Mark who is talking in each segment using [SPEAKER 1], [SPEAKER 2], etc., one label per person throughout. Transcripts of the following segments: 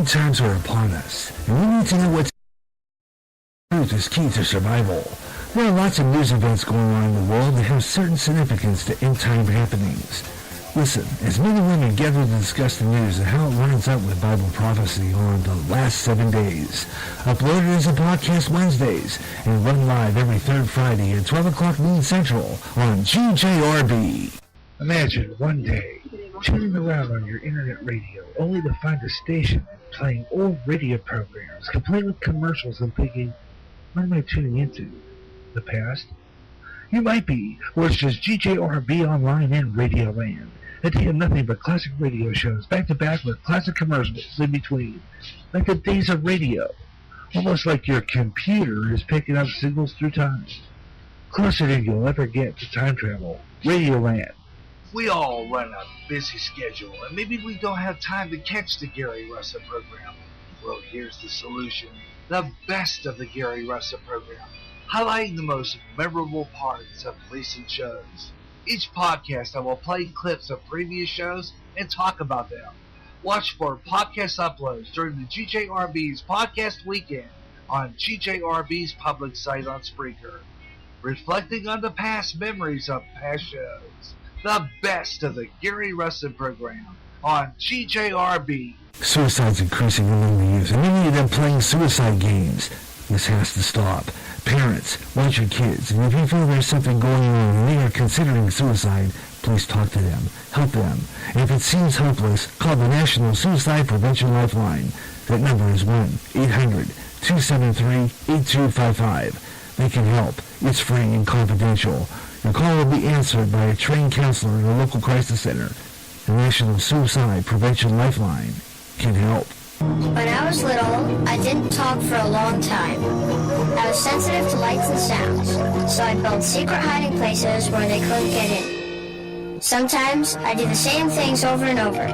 [SPEAKER 1] times are upon us, and we need to know what truth is key to survival. There are lots of news events going on in the world that have certain significance to end-time happenings. Listen, as men and women gather to discuss the news and how it lines up with Bible prophecy on the last 7 days. Uploaded as a podcast Wednesdays and run live every third Friday at 12 o'clock noon Central on GJRB. Imagine one day tuning around on your internet radio only to find a station playing old radio programs complete with commercials and thinking, what am I tuning into? The past? You might be, or it's just GJRB Online and Radio Land. A day of nothing but classic radio shows, back-to-back with classic commercials in between. Like the days of radio. Almost like your computer is picking up signals through time. Closer than you'll ever get to time travel. Radio Land.
[SPEAKER 2] We all run a busy schedule, and maybe we don't have time to catch the Gary Russen program. Well, here's the solution. The best of the Gary Russen program, highlighting the most memorable parts of recent shows. Each podcast I will play clips of previous shows and talk about them. Watch for podcast uploads during the GJRB's podcast weekend on GJRB's public site on Spreaker. Reflecting on the past memories of past shows. The best of the Gary Russen program on GJRB.
[SPEAKER 1] Suicide's increasing among the youth, and many of them playing suicide games. This has to stop. Parents, watch your kids, and if you feel there's something going on and they are considering suicide, please talk to them, help them. And if it seems hopeless, call the National Suicide Prevention Lifeline. That number is 1-800-273-8255. They can help. It's free and confidential. Your call will be answered by a trained counselor in a local crisis center. The National Suicide Prevention Lifeline can help.
[SPEAKER 3] When I was little, I didn't talk for a long time. I was sensitive to lights and sounds, so I built secret hiding places where they couldn't get in. Sometimes I did the same things over and over,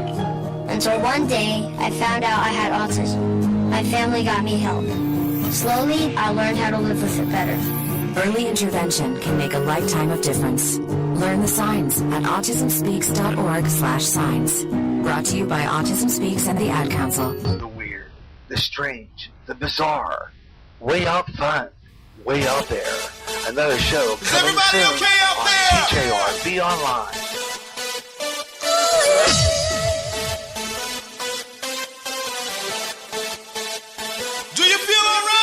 [SPEAKER 3] until one day I found out I had autism. My family got me help. Slowly, I learned how to live with it better.
[SPEAKER 4] Early intervention can make a lifetime of difference. Learn the signs at autismspeaks.org/signs. Brought to you by Autism Speaks and the Ad Council.
[SPEAKER 2] The weird, the strange, the bizarre. Way out fun, way out there. Another show coming soon
[SPEAKER 5] okay out
[SPEAKER 2] on
[SPEAKER 5] there?
[SPEAKER 2] GJRB Online.
[SPEAKER 5] Do you feel all right?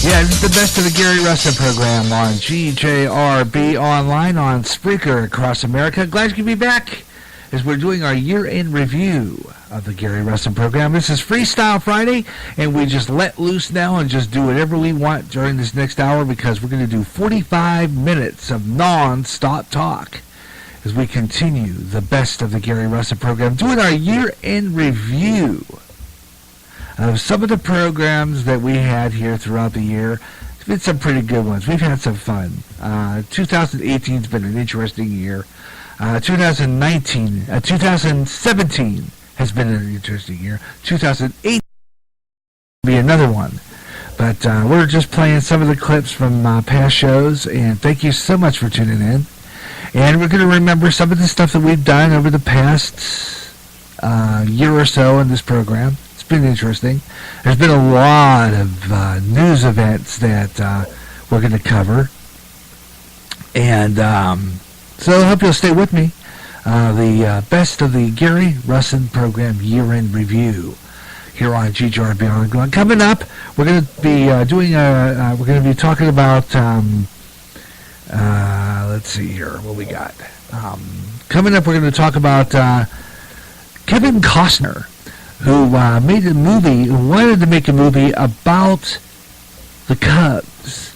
[SPEAKER 1] Yeah, this is the best of the Gary Russen program on GJRB Online on Spreaker across America. Glad you could be back as we're doing our year-end review of the Gary Russen program. This is Freestyle Friday, and we just let loose now and just do whatever we want during this next hour because we're going to do 45 minutes of non-stop talk as we continue the best of the Gary Russen program, doing our year-end review of some of the programs that we had here throughout the year. It's been some pretty good ones. We've had some fun. 2018's been an interesting year. 2017 has been an interesting year. 2018 will be another one. But we're just playing some of the clips from past shows, and thank you so much for tuning in. And we're going to remember some of the stuff that we've done over the past year or so in this program. Been interesting. There's been a lot of news events that we're going to cover, and so I hope you'll stay with me. The best of the Gary Russen program year-end review here on GJRB Online. Coming up, we're going to be we're going to be talking about let's see here what we got. Coming up, we're going to talk about Kevin Costner, who made a movie, who wanted to make a movie about the Cubs.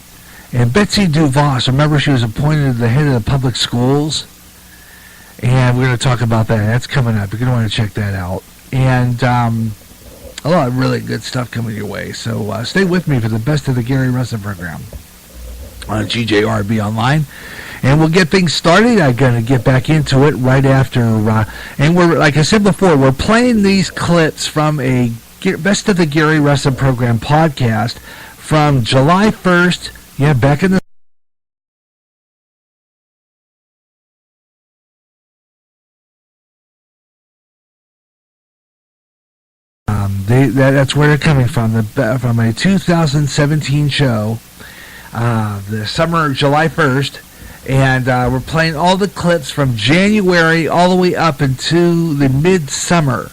[SPEAKER 1] And Betsy DeVos, remember she was appointed the head of the public schools? And we're going to talk about that. That's coming up. You're going to want to check that out. And a lot of really good stuff coming your way. So stay with me for the best of the Gary Russen program on GJRB Online. And we'll get things started. I'm going to get back into it right after. And we're, like I said before, we're playing these clips from a Best of the Gary Russen Program podcast from July 1st. Yeah, back in the that's where they're coming from. From a 2017 show, the summer, July 1st, and we're playing all the clips from January all the way up into the midsummer,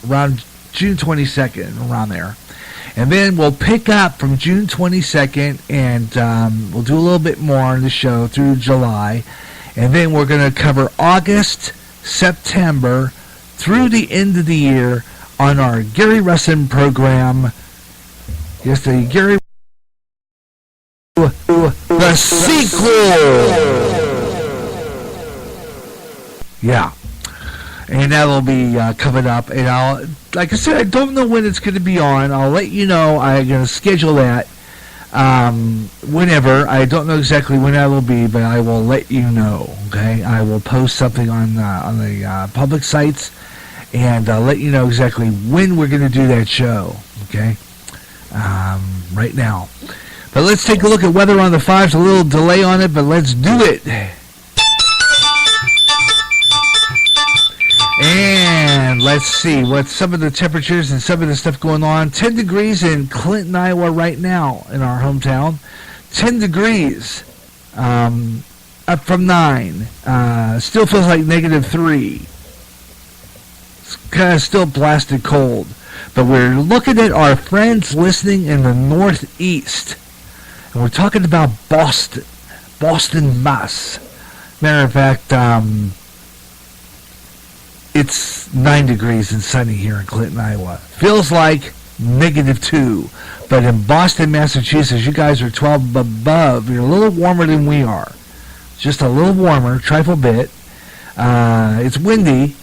[SPEAKER 1] around June 22nd, around there. And then we'll pick up from June 22nd, and we'll do a little bit more on the show through July. And then we're going to cover August, September, through the end of the year on our Gary Russen program. Yes, the Gary the sequel. Yeah. And that'll be coming up. And like I said, I don't know when it's going to be on. I'll let you know. I'm going to schedule that whenever. I don't know exactly when that will be, but I will let you know. Okay, I will post something on the public sites and let you know exactly when we're going to do that show. Okay, right now. But let's take a look at weather on the 5s. A little delay on it, but let's do it. And let's see what's some of the temperatures and some of the stuff going on. 10 degrees in Clinton, Iowa right now in our hometown. 10 degrees, up from 9. Still feels like -3. It's kind of still blasted cold. But we're looking at our friends listening in the Northeast. And we're talking about Boston, Mass. Matter of fact, it's 9 degrees and sunny here in Clinton, Iowa. Feels like -2. But in Boston, Massachusetts, you guys are 12 above. You're a little warmer than we are. Just a little warmer, trifle bit. It's windy.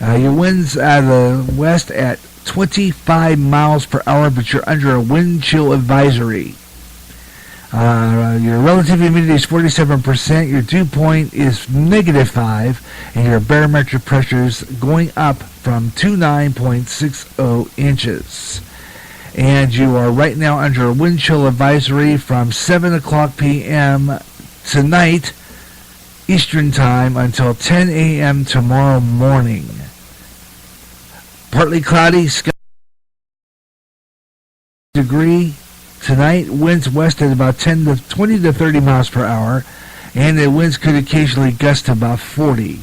[SPEAKER 1] Your wind's out of the west at 25 miles per hour, but you're under a wind chill advisory. Your relative humidity is 47%, your dew point is -5, and your barometric pressure is going up from 29.60 inches. And you are right now under a wind chill advisory from 7 o'clock p.m. tonight, Eastern Time, until 10 a.m. tomorrow morning. Partly cloudy, sky degree. Tonight, winds west at about 20 to 30 miles per hour, and the winds could occasionally gust to about 40.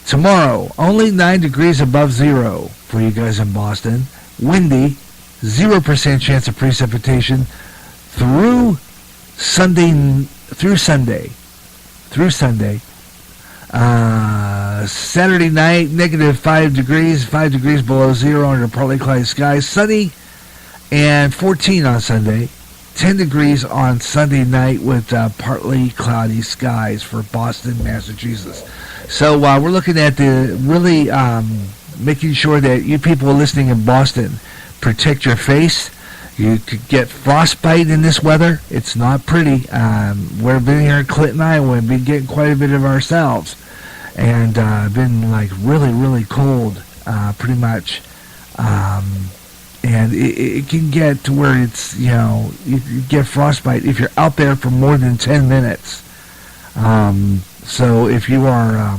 [SPEAKER 1] Tomorrow, only 9 degrees above zero for you guys in Boston. Windy, 0% chance of precipitation through Sunday. Saturday night, -5 degrees, 5 degrees below zero under partly cloudy skies. Sunny, and 14 on Sunday, 10 degrees on Sunday night with partly cloudy skies for Boston, Massachusetts. So we're looking at the really making sure that you people listening in Boston protect your face. You could get frostbite in this weather. It's not pretty. We've been here in Clinton, Iowa, and been getting quite a bit of ourselves. And been like really, really cold, pretty much. And it can get to where it's, you get frostbite if you're out there for more than 10 minutes. So if you are,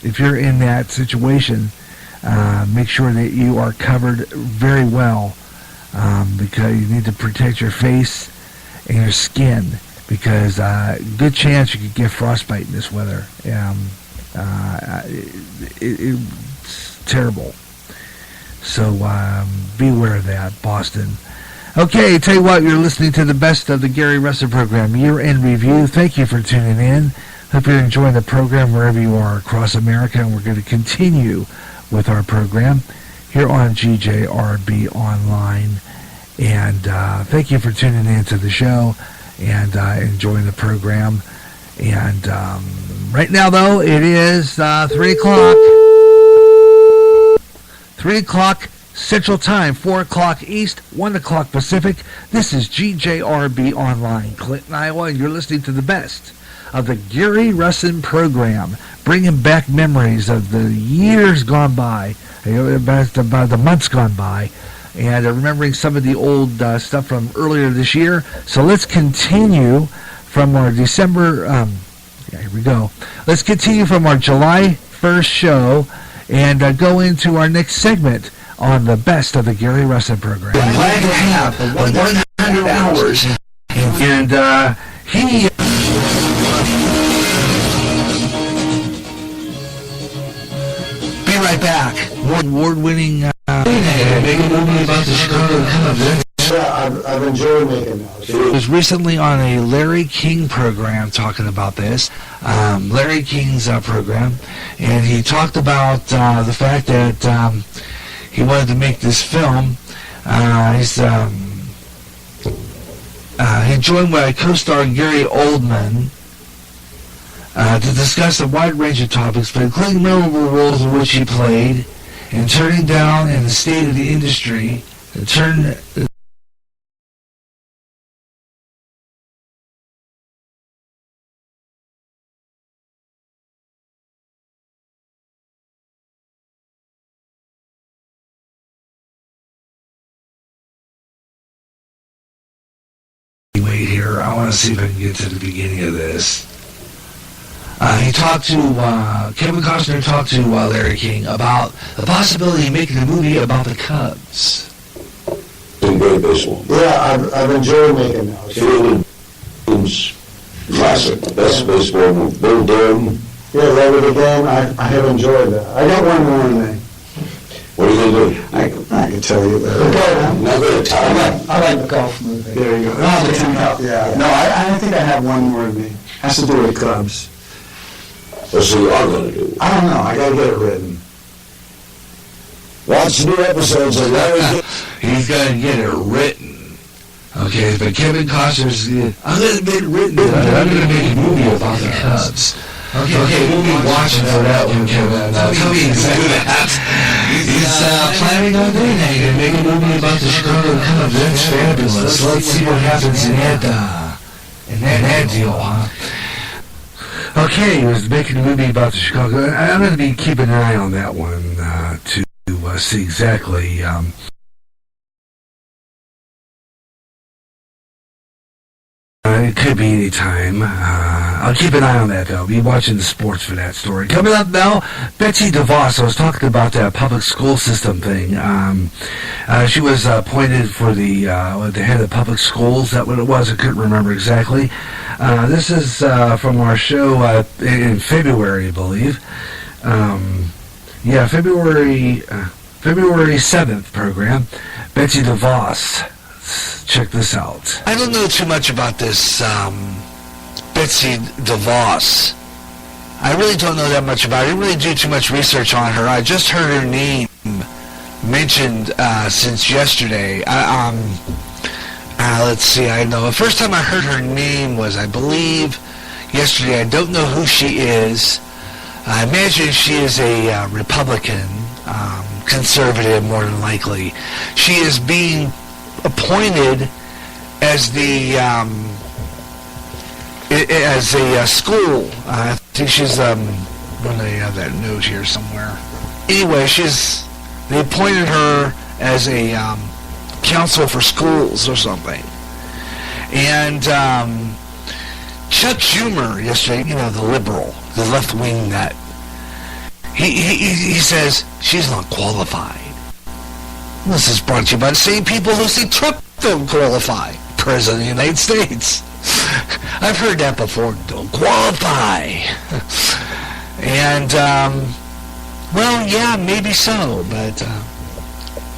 [SPEAKER 1] if you're in that situation, make sure that you are covered very well, because you need to protect your face and your skin, because good chance you could get frostbite in this weather. It's terrible. So be aware of that, Boston. Okay, tell you what, you're listening to the best of the Gary Russen program, Year-End Review. Thank you for tuning in. Hope you're enjoying the program wherever you are across America, and we're going to continue with our program here on GJRB Online. And thank you for tuning in to the show and enjoying the program. And right now, though, it is 3 o'clock. 3 o'clock Central Time, 4 o'clock East, 1 o'clock Pacific. This is GJRB Online, Clinton, Iowa, and you're listening to the best of the Gary Russen program, bringing back memories of the years gone by, about the months gone by, and remembering some of the old stuff from earlier this year. So let's continue from our December, here we go. Let's continue from our July 1st show and go into our next segment on the best of the Gary Russen program.
[SPEAKER 2] I'm glad to have the 100 hours.
[SPEAKER 1] And he...
[SPEAKER 2] Be right back.
[SPEAKER 1] Award-winning...
[SPEAKER 2] Make a movie about the Chicago Cubs.
[SPEAKER 6] Yeah, I've enjoyed making those.
[SPEAKER 1] He was recently on a Larry King program talking about this, Larry King's program, and he talked about the fact that he wanted to make this film. He joined by co-star Gary Oldman to discuss a wide range of topics, but including memorable roles in which he played, and turning down and the state of the industry, and turn. Wait here, I want to see if I can get to the beginning of this. He talked to, Kevin Costner talked to Larry King about the possibility of making a movie about the Cubs.
[SPEAKER 6] Great baseball. Yeah, I've enjoyed making those.
[SPEAKER 7] Classic, best baseball movie. Bill Durham.
[SPEAKER 6] Yeah, Love of the Game, I have enjoyed that. I got one more in me.
[SPEAKER 7] What are you going to do?
[SPEAKER 6] I can tell you that.
[SPEAKER 7] Not good at time.
[SPEAKER 6] I like the golf movie. There you go. Yeah. No, I think I have one more in me. Has to do with Cubs.
[SPEAKER 7] What's you are going to do?
[SPEAKER 6] I don't know. I got to get it written.
[SPEAKER 7] Watch new episodes of Larry.
[SPEAKER 1] He's got to get it written. Okay, but Kevin Costner's, I'm going to make it written. I'm going to make a movie about the Cubs. Okay, we'll be watching for that one, Kevin. Tell me exactly that. He's planning on doing that. He's going to make a movie about the Chicago Cubs. That's fabulous. Let's see what happens in that deal, huh? Okay, he was making a movie about the Chicago. I'm going to be keeping an eye on that one to see exactly. It could be any time. I'll keep an eye on that, though. Be watching the sports for that story. Coming up now, Betsy DeVos. I was talking about that public school system thing. She was appointed for the head of public schools. That what it was. I couldn't remember exactly. This is from our show in February, I believe. February 7th program. Betsy DeVos. Check this out. I don't know too much about this Betsy DeVos. I really don't know that much about her. I didn't really do too much research on her. I just heard her name mentioned since yesterday. Let's see. I know the first time I heard her name was, I believe, yesterday. I don't know who she is. I imagine she is a Republican, conservative, more than likely. She is being appointed as the school. I think she's when they have that note here somewhere. Anyway, they appointed her as a council for schools or something. And Chuck Schumer yesterday, the liberal, the left wing nut, he says she's not qualified. This is brought to you by the same people who say Trump don't qualify. President of the United States. I've heard that before. Don't qualify. And, well, yeah, maybe so. But,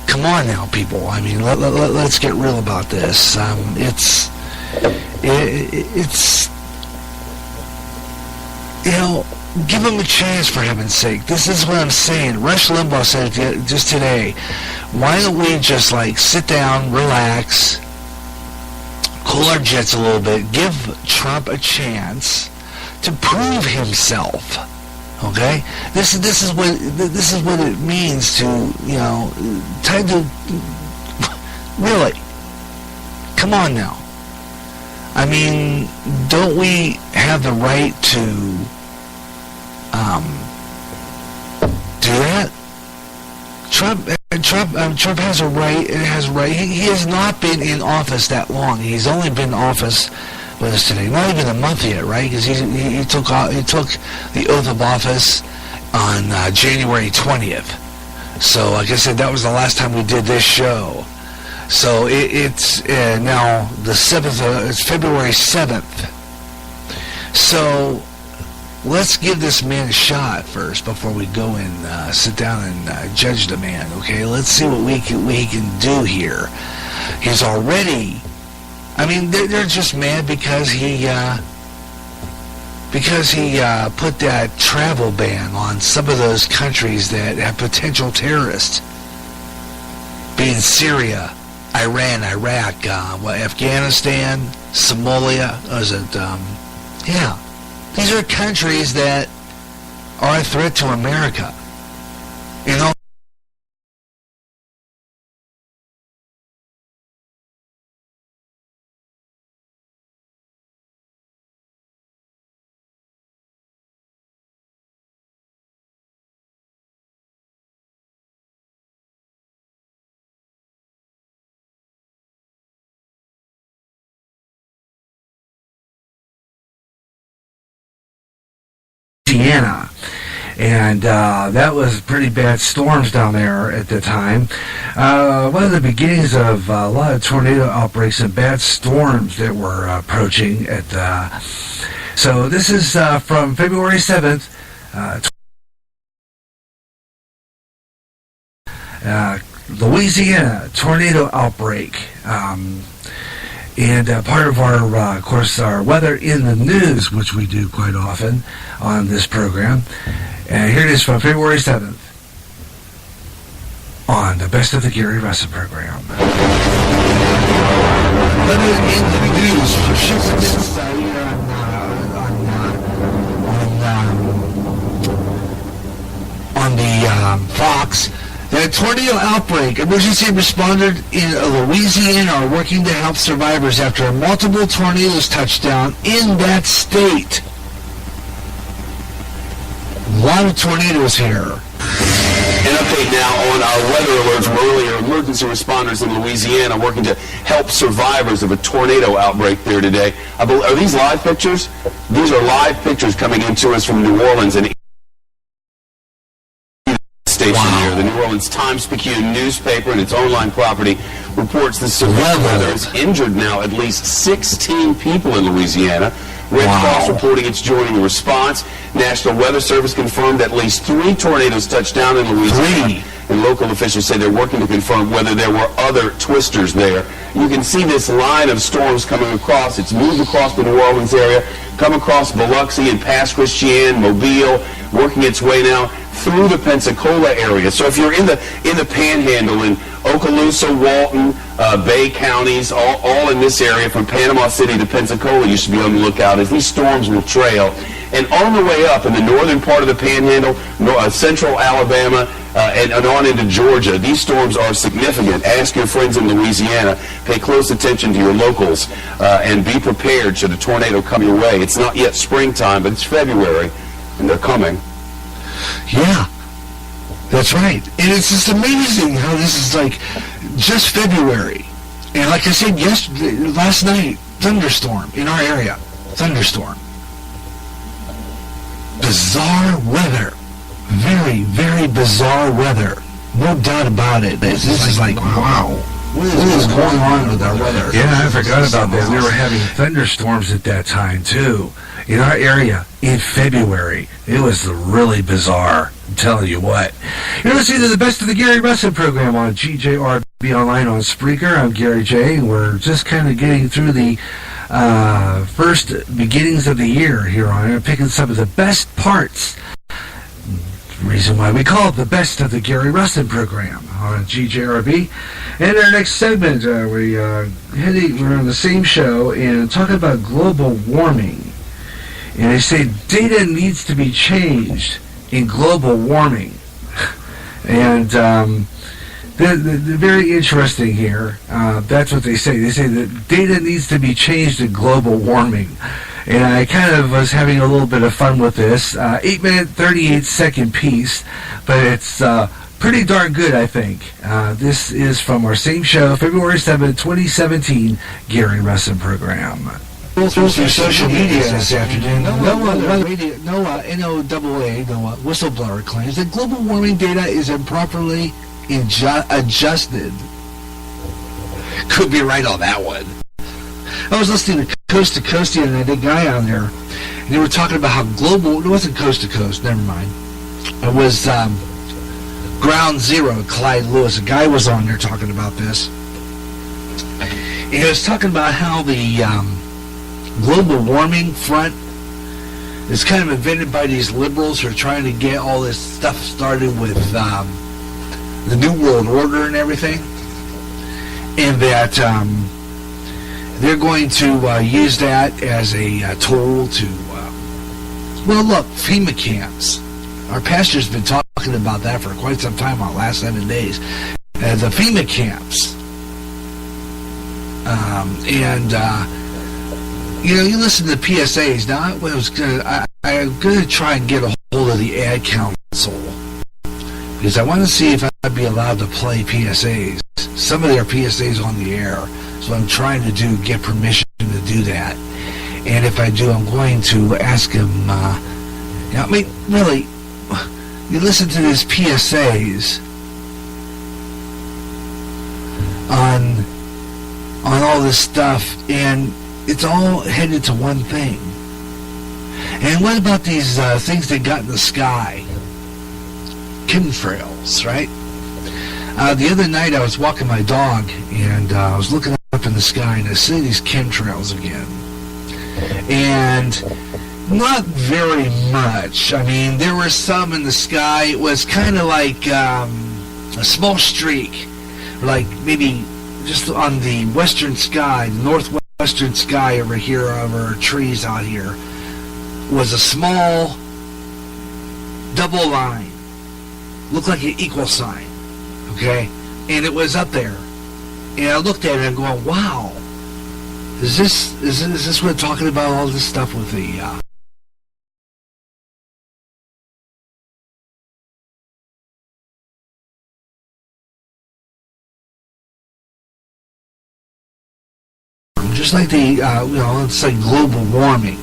[SPEAKER 1] come on now, people. I mean, let's get real about this. It's, give them a chance, for heaven's sake. This is what I'm saying. Rush Limbaugh said it just today. Why don't we just, sit down, relax, cool our jets a little bit, give Trump a chance to prove himself.
[SPEAKER 2] Okay, this is what it means to, time to really. Come on now. I mean, don't we have the right to do that? Trump has a right. It has right. He has not been in office that long. He's only been in office with us today. Not even a month yet, right? Because he took the oath of office on January 20th. So, like I said, that was the last time we did this show. So it's now the 7th. It's February 7th. So let's give this man a shot first before we go and sit down and judge the man. Okay, let's see what he can do here. He's already. I mean, they're just mad because he put that travel ban on some of those countries that have potential terrorists, being Syria, Iran, Iraq, Afghanistan, Somalia. Was it? Yeah, these are countries that are a threat to America. You know.
[SPEAKER 1] Louisiana, and that was pretty bad storms down there at the time. One of the beginnings of a lot of tornado outbreaks and bad storms that were approaching. So this is from February 7th. Louisiana tornado outbreak. And part of our, of course, our weather in the news, which we do quite often on this program. And here it is from February 7th on the Best of the Gary Russen program.
[SPEAKER 2] Weather in the news. On the Fox. The tornado outbreak. Emergency responders in Louisiana are working to help survivors after multiple tornadoes touched down in that state. A lot of tornadoes here.
[SPEAKER 8] An update now on our weather alert from earlier. Emergency responders in Louisiana working to help survivors of a tornado outbreak there today. Are these live pictures? These are live pictures coming into us from New Orleans. And station here. The New Orleans Times-Picayune newspaper and its online property reports the severe weather has injured now at least 16 people in Louisiana. Red Cross reporting it's joining the response. National Weather Service confirmed at least 3 tornadoes touched down in Louisiana. And local officials say they're working to confirm whether there were other twisters there. You can see this line of storms coming across. It's moved across the New Orleans area, come across Biloxi and past Christian, Mobile, working its way now through the Pensacola area. So if you're in the Panhandle, in Okaloosa, Walton, Bay counties, all in this area from Panama City to Pensacola, you should be on the lookout as these storms will trail. And on the way up in the northern part of the Panhandle, central Alabama, and on into Georgia, these storms are significant. Ask your friends in Louisiana, pay close attention to your locals, and be prepared should a tornado come your way. It's not yet springtime, but it's February, and they're coming.
[SPEAKER 2] Yeah, that's right. And it's just amazing how this is like just February. And like I said last night, thunderstorm in our area. Thunderstorm. Bizarre weather. Very, very bizarre weather. No doubt about it. This is like, wow. What is going on with our weather?
[SPEAKER 1] Yeah, I forgot about that. We were having thunderstorms at that time, too. In our area, in February. It was really bizarre. I'm telling you what. You're listening to the Best of the Gary Russen program on GJRB Online on Spreaker. I'm Gary J. And we're just kind of getting through the first beginnings of the year here on air, picking some of the best parts. The reason why we call it the Best of the Gary Russen program on GJRB. And our next segment, we're on the same show and talking about global warming. And they say data needs to be changed in global warming. And they're very interesting here. That's what they say. They say that data needs to be changed in global warming. And I kind of was having a little bit of fun with this. 8-minute, 38-second piece, but it's pretty darn good, I think. This is from our same show, February 7, 2017, Gary Russen program. Through social media this afternoon, NOAA, whistleblower claims that global warming data is improperly adjusted. Could be right on that one. I was listening to Coast to Coast the other day, a guy on there, and they were talking about how global, it wasn't Coast to Coast, never mind. It was Ground Zero, Clyde Lewis. A guy was on there talking about this. And he was talking about how the global warming front is kind of invented by these liberals who are trying to get all this stuff started with the New World Order and everything. And that they're going to use that as a tool to, well, look, FEMA camps. Our pastor's been talking about that for quite some time on the last 7 days. The FEMA camps. You listen to the PSAs. Now, I'm going to try and get a hold of the ad council because I want to see if I'd be allowed to play PSAs. Some of their PSAs on the air. So I'm trying to get permission to do that. And if I do, I'm going to ask him, really, you listen to these PSAs on all this stuff, and it's all headed to one thing. And what about these things that got in the sky? Chemtrails, right? The other night I was walking my dog, and I was looking up in the sky, and I see these chemtrails again. And not very much. I mean, there were some in the sky. It was kind of like a small streak, like maybe just on the western sky, the northwestern sky over here, over trees out here, was a small double line. Looked like an equal sign, okay? And it was up there. And I looked at it and going, wow, is this what we're talking about, all this stuff with the just like the it's like global warming,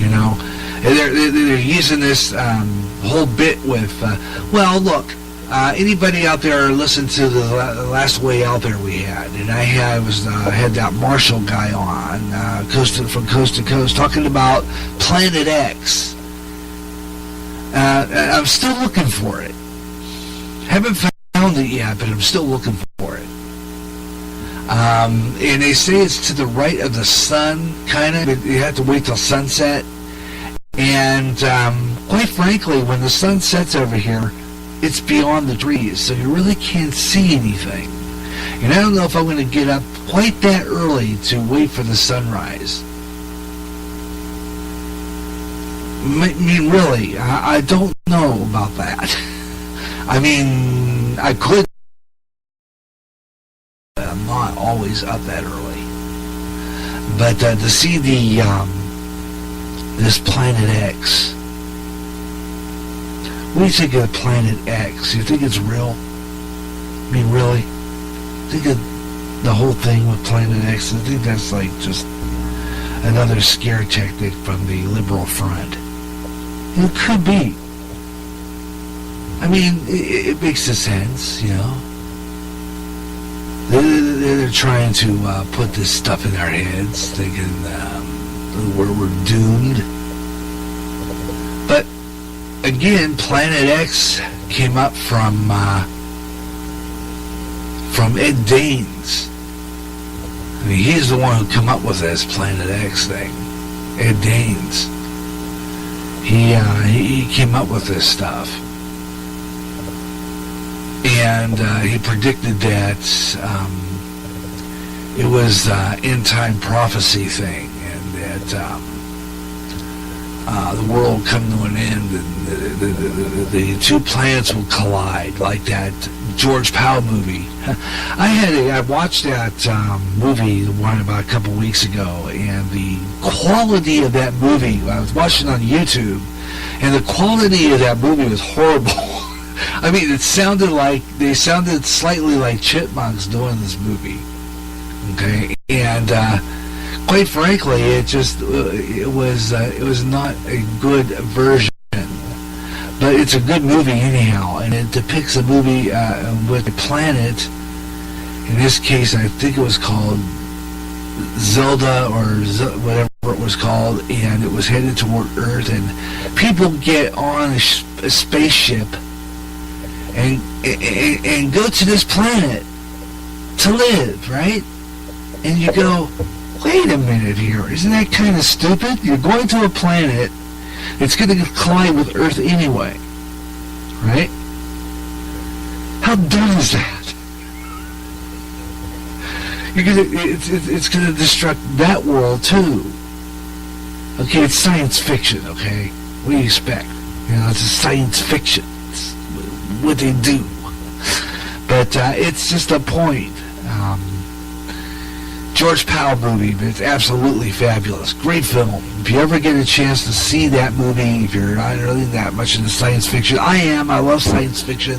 [SPEAKER 1] and they're using this whole bit with well, look, anybody out there listen to the last Way Out There we had, and I had that Marshall guy on from Coast to Coast talking about Planet X. I'm still looking for it. Haven't found it yet, but I'm still looking for it. And they say it's to the right of the sun, kind of. You have to wait till sunset. And quite frankly, when the sun sets over here, it's beyond the trees, so you really can't see anything. And I don't know if I'm going to get up quite that early to wait for the sunrise. I mean, really, I don't know about that. I mean, I could. I'm not always up that early. But to see this Planet X. What do you think of Planet X? You think it's real? I mean, really? Think of the whole thing with Planet X. I think that's like just another scare tactic from the liberal front. It could be. I mean, it makes sense, They're trying to put this stuff in our heads, thinking we're doomed. But again, Planet X came up from Ed Daines. I mean, he's the one who come up with this Planet X thing. Ed Daines. He came up with this stuff. And he predicted that it was end time prophecy thing, and that the world will come to an end and the two planets will collide, like that George Powell movie. I watched that movie one about a couple weeks ago, and the quality of that movie, I was watching on YouTube, and the quality of that movie was horrible. I mean, they sounded slightly like chipmunks doing this movie. Okay, and quite frankly, it was not a good version. But it's a good movie anyhow, and it depicts a movie with a planet. In this case, I think it was called Zelda or whatever it was called, and it was headed toward Earth, and people get on a spaceship and go to this planet to live, right? And you go, wait a minute here, isn't that kind of stupid? You're going to a planet that's going to collide with Earth anyway, right? How dumb is that? It's going to destruct that world too. Okay, it's science fiction, okay? What do you expect? You know, it's a science fiction. It's what they do. But it's just a point. George Powell movie, but it's absolutely fabulous. Great film. If you ever get a chance to see that movie, if you're not really that much into science fiction, I am. I love science fiction.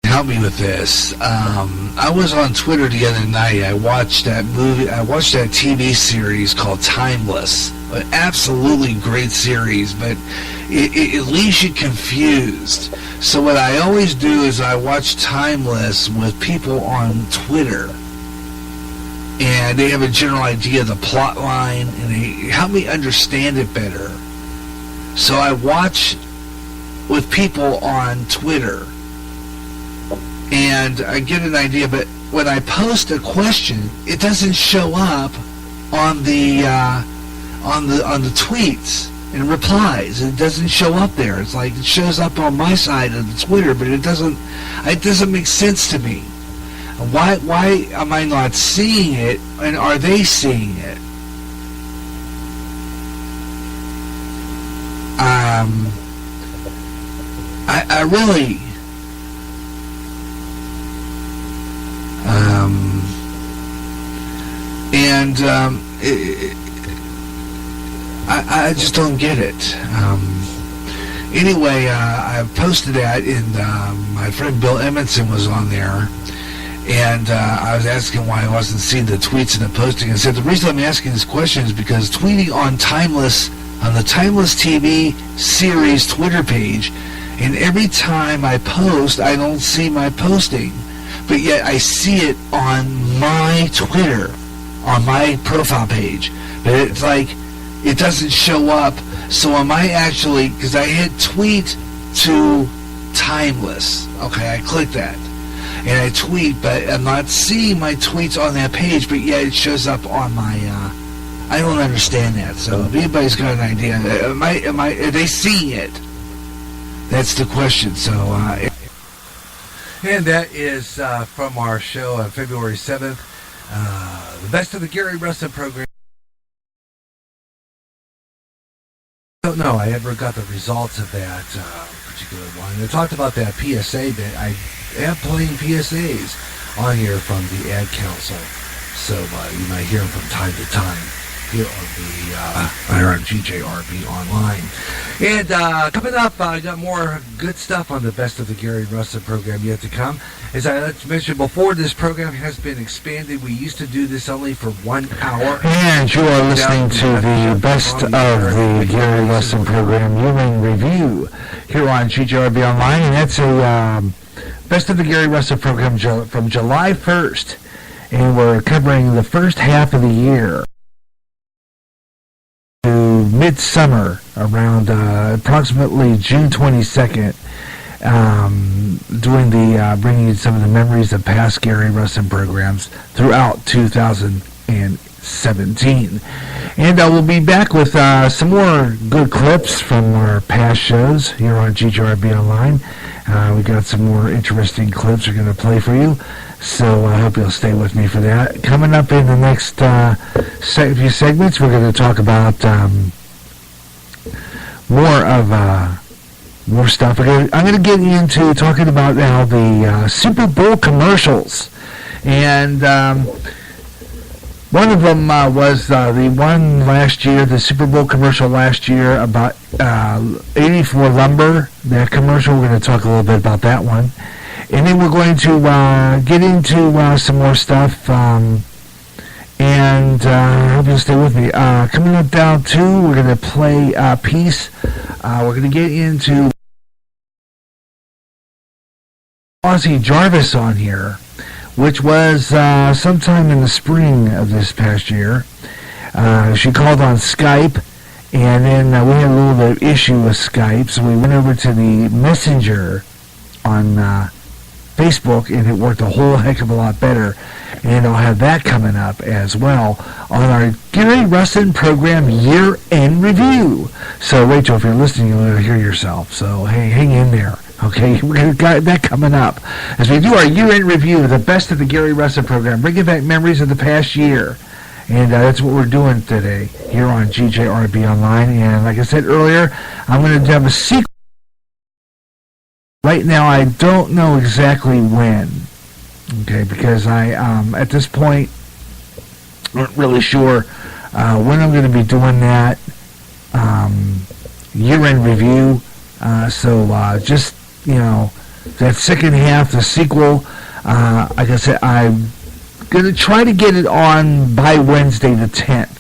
[SPEAKER 1] Help me with this. I was on Twitter the other night. I watched that movie. I watched that TV series called Timeless. An absolutely great series, but it leaves you confused. So what I always do is I watch Timeless with people on Twitter, and they have a general idea of the plot line, and they help me understand it better. So I watch with people on Twitter, and I get an idea, but when I post a question, it doesn't show up on the tweets and replies. It doesn't show up there. It's like it shows up on my side of the Twitter, but it doesn't make sense to me. Why am I not seeing it, and are they seeing it? I really I just don't get it. Anyway, I posted that, and my friend Bill Edmondson was on there, and I was asking why I wasn't seeing the tweets and the posting. I said the reason I'm asking this question is because tweeting on the Timeless TV series Twitter page, and every time I post, I don't see my posting, but yet I see it on my Twitter, on my profile page. But it's like it doesn't show up. So am I actually, because I hit tweet to Timeless. Okay, I click that, and I tweet, but I'm not seeing my tweets on that page, but yet it shows up on my, I don't understand that. So if anybody's got an idea, are they seeing it? That's the question. So, and that is from our show on February 7th, the Best of the Gary Russen program. I don't know. I ever got the results of that particular one. I talked about that PSA bit. I am playing PSAs on here from the Ad Council, so you might hear them from time to time here on GJRB Online. And coming up, I got more good stuff on the Best of the Gary Russen program yet to come. As I mentioned before, this program has been expanded. We used to do this only for 1 hour.
[SPEAKER 9] And you are listening to the Best of the Gary Russen program, Human Review, here on GJRB Online. And that's a Best of the Gary Russen program from July 1st.
[SPEAKER 1] and we're covering the first half of the year to midsummer, around approximately June 22nd, doing the bringing some of the memories of past Gary Russen programs throughout 2017. And we'll be back with some more good clips from our past shows here on GJRB Online. We got some more interesting clips we're going to play for you, so I hope you'll stay with me for that. Coming up in the next few segments, we're going to talk about more stuff. I'm going to get into talking about now the Super Bowl commercials, and one of them was the one last year, the Super Bowl commercial last year about 84 Lumber. That commercial, we're going to talk a little bit about that one. And then we're going to get into some more stuff, and I hope you'll stay with me. Coming up down two, we're going to play Peace. We're going to get into Ozzy Jarvis on here, which was sometime in the spring of this past year. She called on Skype, and then we had a little bit of issue with Skype, so we went over to the Messenger on Facebook, and it worked a whole heck of a lot better. And I'll have that coming up as well on our Gary Russen program year-end review. So, Rachel, if you're listening, you'll hear yourself. So, hey, hang in there. Okay, we've got that coming up as we do our year-end review of the best of the Gary Russen program, bringing back memories of the past year. And that's what we're doing today here on GJRB Online. And like I said earlier, I'm going to have a sequel. Right now, I don't know exactly when. Okay, because I, at this point, aren't really sure when I'm going to be doing that year-end review. So just, that second half, the sequel, like I said, I'm going to try to get it on by Wednesday the 10th.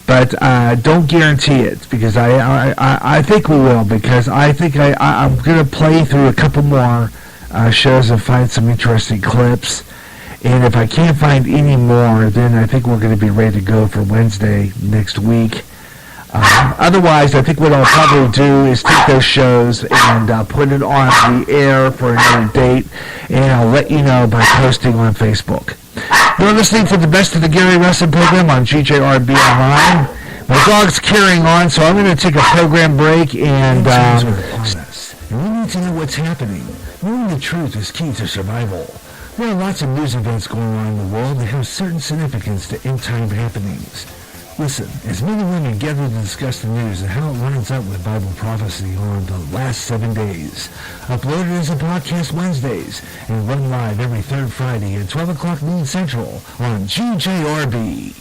[SPEAKER 1] But don't guarantee it, because I think we will, because I think I'm going to play through a couple more shows and find some interesting clips. And if I can't find any more, then I think we're going to be ready to go for Wednesday next week. Otherwise, I think what I'll probably do is take those shows and put it on the air for another date, and I'll let you know by posting on Facebook. You're listening to the best of the Gary Russen program on GJRB Online. My dog's carrying on, so I'm going to take a program break, and
[SPEAKER 9] we need to know what's happening. Knowing the truth is key to survival. There are lots of news events going on in the world that have certain significance to end-time happenings. Listen, as men and women gather to discuss the news and how it lines up with Bible prophecy on the last 7 days. Uploaded as a podcast Wednesdays and run live every third Friday at 12 o'clock noon Central on GJRB.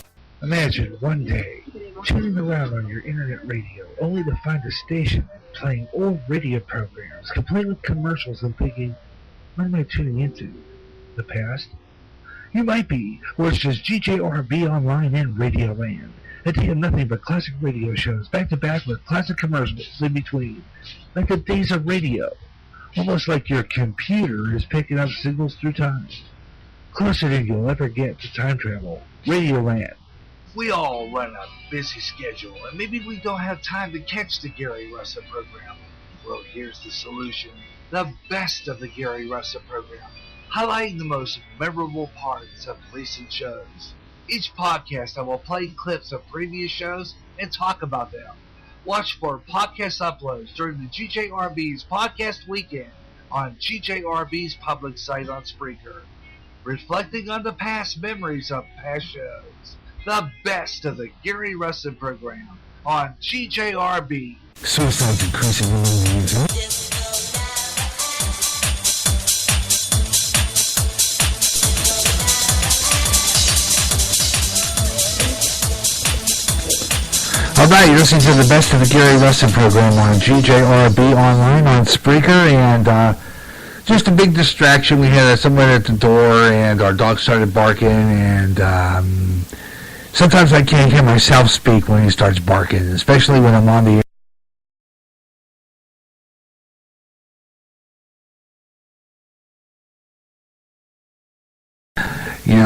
[SPEAKER 2] Imagine one day tuning around on your internet radio only to find a station playing old radio programs complete with commercials and thinking, what am I tuning into? The past? You might be, or it's just GJRB Online and Radio Land. A day of nothing but classic radio shows, back-to-back with classic commercials in between. Like the days of radio. Almost like your computer is picking up signals through time. Closer than you'll ever get to time travel. Radio Land. We all run a busy schedule, and maybe we don't have time to catch the Gary Russen program. Well, here's the solution. The best of the Gary Russen program, highlighting the most memorable parts of recent shows. Each podcast I will play clips of previous shows and talk about them. Watch for podcast uploads during the GJRB's podcast weekend on GJRB's public site on Spreaker. Reflecting on the past memories of past shows. The best of the Gary Russen program on GJRB.
[SPEAKER 9] Suicide's increasing among the youth. All right, you're listening to the best of the Gary Russen program on GJRB Online on Spreaker, and just a big distraction. We had someone at the door, and our dog started barking, and sometimes I can't hear myself speak when he starts barking, especially when I'm on the air.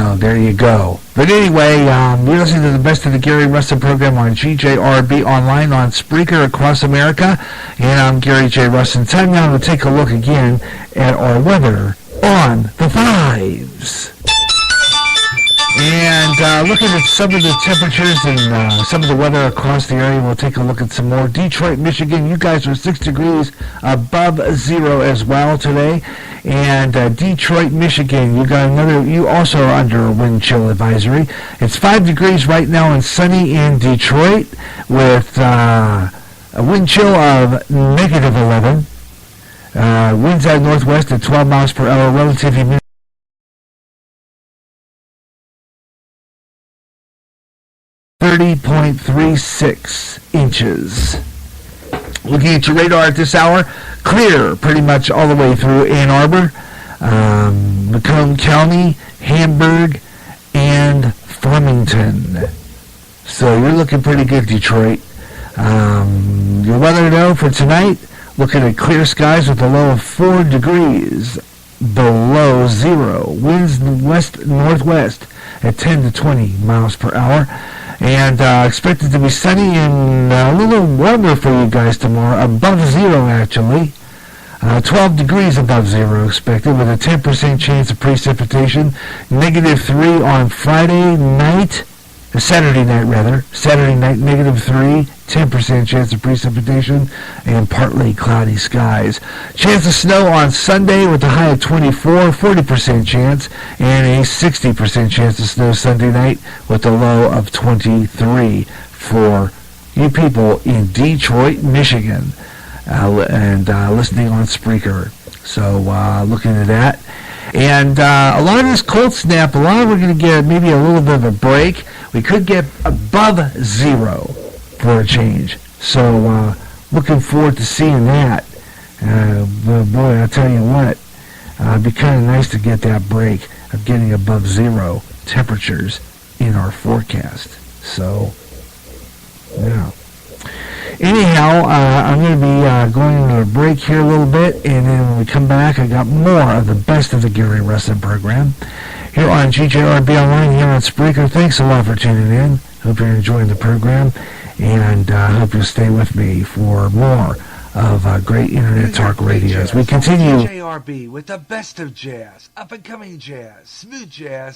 [SPEAKER 1] So there you go. But anyway, you're listening to the best of the Gary Russen program on GJRB online on Spreaker across America. And I'm Gary J. Russen. Time now to take a look again at our weather on the fives. And looking at some of the temperatures and some of the weather across the area, we'll take a look at some more. Detroit, Michigan, you guys are 6 degrees above zero as well today. And Detroit, Michigan, you also are under a wind chill advisory. It's 5 degrees right now and sunny in Detroit with a wind chill of negative 11. Winds out northwest at 12 miles per hour, relative humidity 30.36 inches. Looking at your radar at this hour, clear pretty much all the way through Ann Arbor, Macomb County, Hamburg, and Farmington. So you're looking pretty good, Detroit. Your weather, though, for tonight, looking at clear skies with a low of 4 degrees below zero. Winds west-northwest at 10 to 20 miles per hour. And expected to be sunny and a little warmer for you guys tomorrow, above zero actually. 12 degrees above zero expected with a 10% chance of precipitation. Negative 3 on Saturday night, negative 3, 10% chance of precipitation, and partly cloudy skies. Chance of snow on Sunday with a high of 24, 40% chance, and a 60% chance of snow Sunday night with a low of 23 for you people in Detroit, Michigan, and listening on Spreaker. So looking at that. And a lot of this cold snap, we're going to get maybe a little bit of a break. We could get above zero for a change. So looking forward to seeing that. Boy, I'll tell you what, it'd be kind of nice to get that break of getting above zero temperatures in our forecast. So, yeah. Anyhow, I'm going to be going into a break here a little bit, and then when we come back, I got more of the best of the Gary Russen program here on GJRB Online, here on Spreaker. Thanks a lot for tuning in. Hope you're enjoying the program, and I hope you'll stay with me for more of great Internet Talk Radio as we continue.
[SPEAKER 2] JRB with the best of jazz, up-and-coming jazz,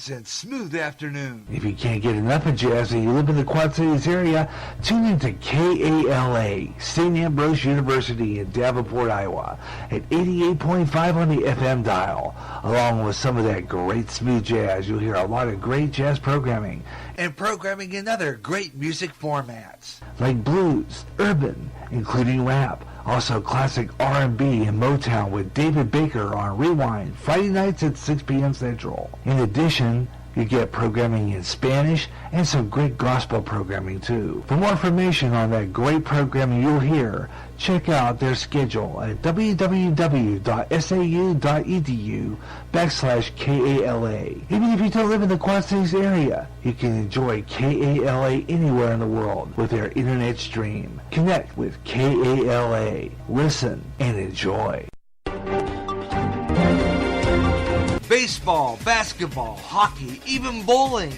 [SPEAKER 2] and smooth afternoon.
[SPEAKER 1] If you can't get enough of jazz and you live in the Quad Cities area, tune in to KALA, St. Ambrose University in Davenport, Iowa, at 88.5 on the FM dial. Along with some of that great smooth jazz, you'll hear a lot of great jazz programming.
[SPEAKER 2] And programming in other great music formats.
[SPEAKER 1] Like blues, urban, including rap. Also classic R&B and Motown with David Baker on Rewind, Friday nights at 6 p.m. Central. In addition, you get programming in Spanish and some great gospel programming too. For more information on that great programming you'll hear, check out their schedule at www.sau.edu/KALA. Even if you don't live in the Quad Cities area, you can enjoy KALA anywhere in the world with their internet stream. Connect with KALA. Listen and enjoy.
[SPEAKER 2] Baseball, basketball, hockey, even bowling.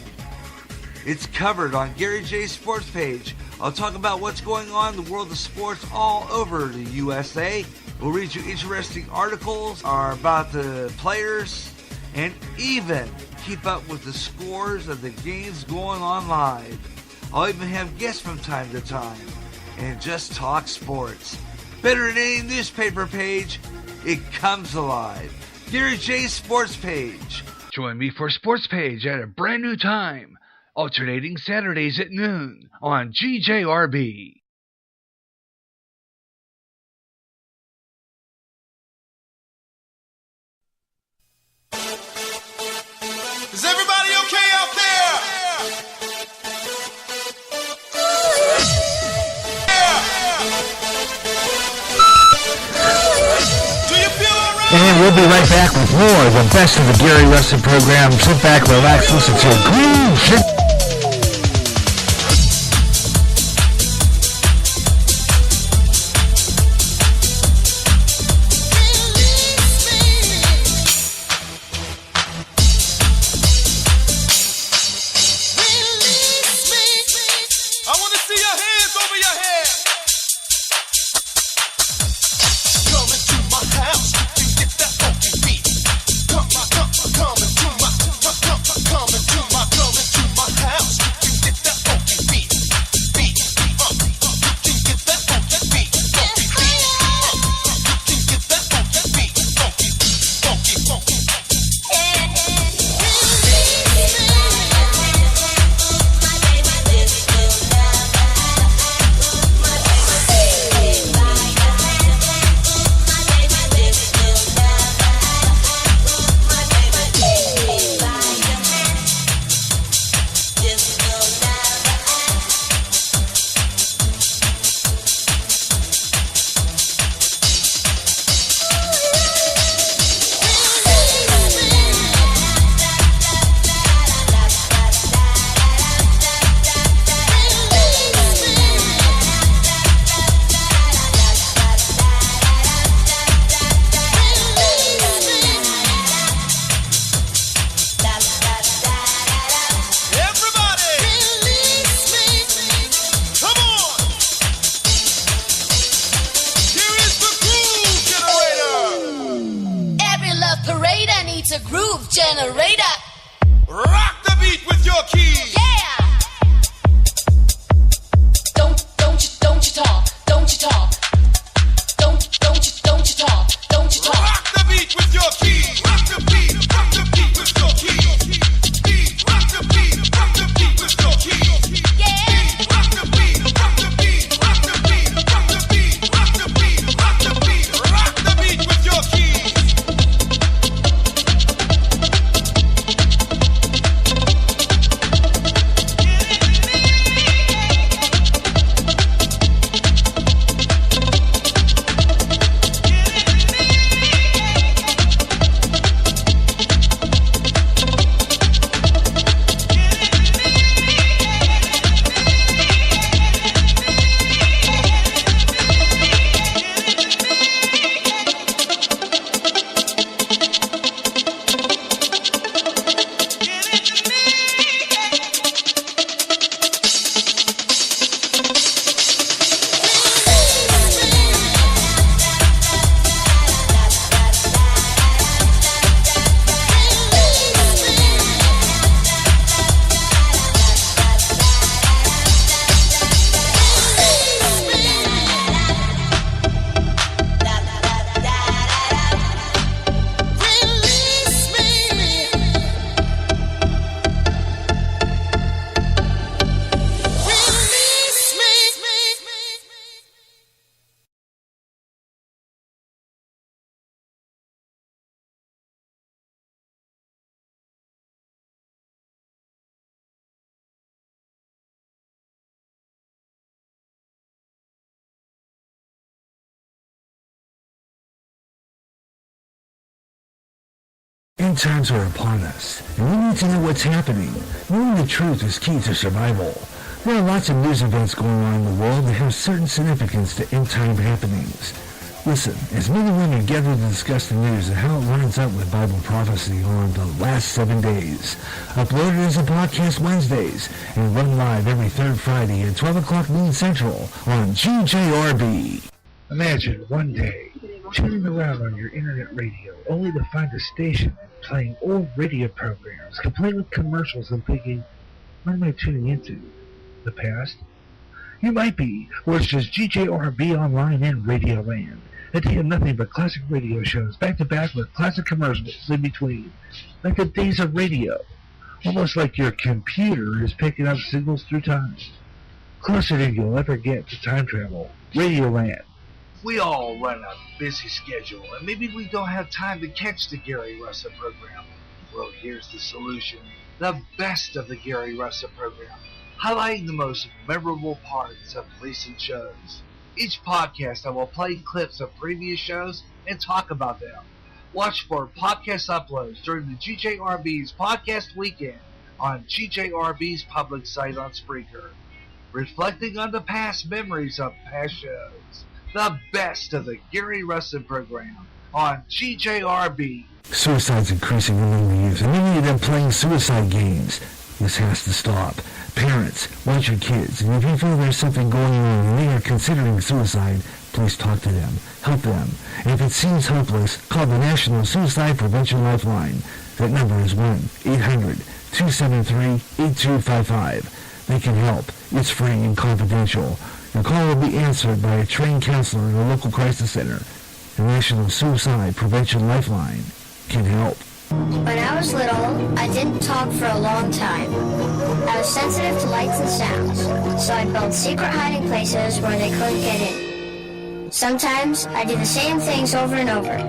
[SPEAKER 2] It's covered on Gary J's sports page. I'll talk about what's going on in the world of sports all over the USA. We'll read you interesting articles about the players and even keep up with the scores of the games going on live. I'll even have guests from time to time and just talk sports. Better than any newspaper page, it comes alive. Gary J's Sports Page. Join me for Sports Page at a brand new time, alternating Saturdays at noon on GJRB.
[SPEAKER 5] Is everybody okay out there? Do you feel alright?
[SPEAKER 1] And we'll be right back with more of the best of the Gary Russen program. Sit back, relax, listen to Green Shit.
[SPEAKER 10] Groove generator.
[SPEAKER 5] Rock the beat with your keys.
[SPEAKER 10] Yeah. Don't you talk. Don't you talk. Don't you talk. Don't you talk.
[SPEAKER 5] Rock the beat with your keys. Rock the beat with your keys. Rock the beat with your keys.
[SPEAKER 10] Yeah.
[SPEAKER 5] Rock the beat with your keys.
[SPEAKER 10] Rock the beat.
[SPEAKER 1] End times are upon us, and we need to know what's happening. Knowing the truth is key to survival. There are lots of news events going on in the world that have certain significance to end-time happenings. Listen, as men and women gather to discuss the news and how it lines up with Bible prophecy on the last 7 days. Uploaded as a podcast Wednesdays and run live every third Friday at 12 o'clock noon Central on GJRB.
[SPEAKER 2] Imagine one day tuning around on your internet radio only to find a station playing old radio programs complete with commercials and thinking, what am I tuning into? The past? You might be, or it's just GJRB Online and Radio Land. A day of nothing but classic radio shows back to back with classic commercials in between. Like the days of radio. Almost like your computer is picking up signals through time. Closer than you'll ever get to time travel. Radio Land. We all run a busy schedule, and maybe we don't have time to catch the Gary Russen program. Well, here's the solution. The best of the Gary Russen program, highlighting the most memorable parts of recent shows. Each podcast I will play clips of previous shows and talk about them. Watch for podcast uploads during the GJRB's podcast weekend on GJRB's public site on Spreaker. Reflecting on the past memories of past shows. The best of the Gary Russen program on GJRB.
[SPEAKER 1] Suicide's increasing among the youth, and many of them playing suicide games. This has to stop. Parents, watch your kids, and if you feel there's something going on and they are considering suicide, please talk to them, help them. And if it seems hopeless, call the National Suicide Prevention Lifeline. That number is 1-800-273-8255. They can help. It's free and confidential. Your call will be answered by a trained counselor in a local crisis center. The National Suicide Prevention Lifeline can help.
[SPEAKER 3] When I was little, I didn't talk for a long time. I was sensitive to lights and sounds, so I built secret hiding places where they couldn't get in. Sometimes I did the same things over and over,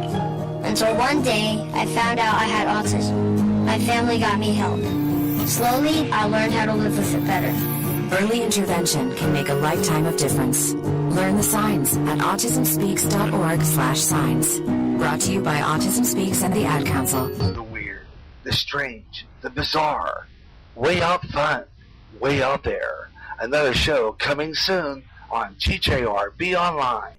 [SPEAKER 3] until one day I found out I had autism. My family got me help. Slowly, I learned how to live with it better.
[SPEAKER 4] Early intervention can make a lifetime of difference. Learn the signs at autismspeaks.org/signs. Brought to you by Autism Speaks and the Ad Council.
[SPEAKER 2] The weird, the strange, the bizarre. Way out fun, way out there. Another show coming soon on GJRB Online.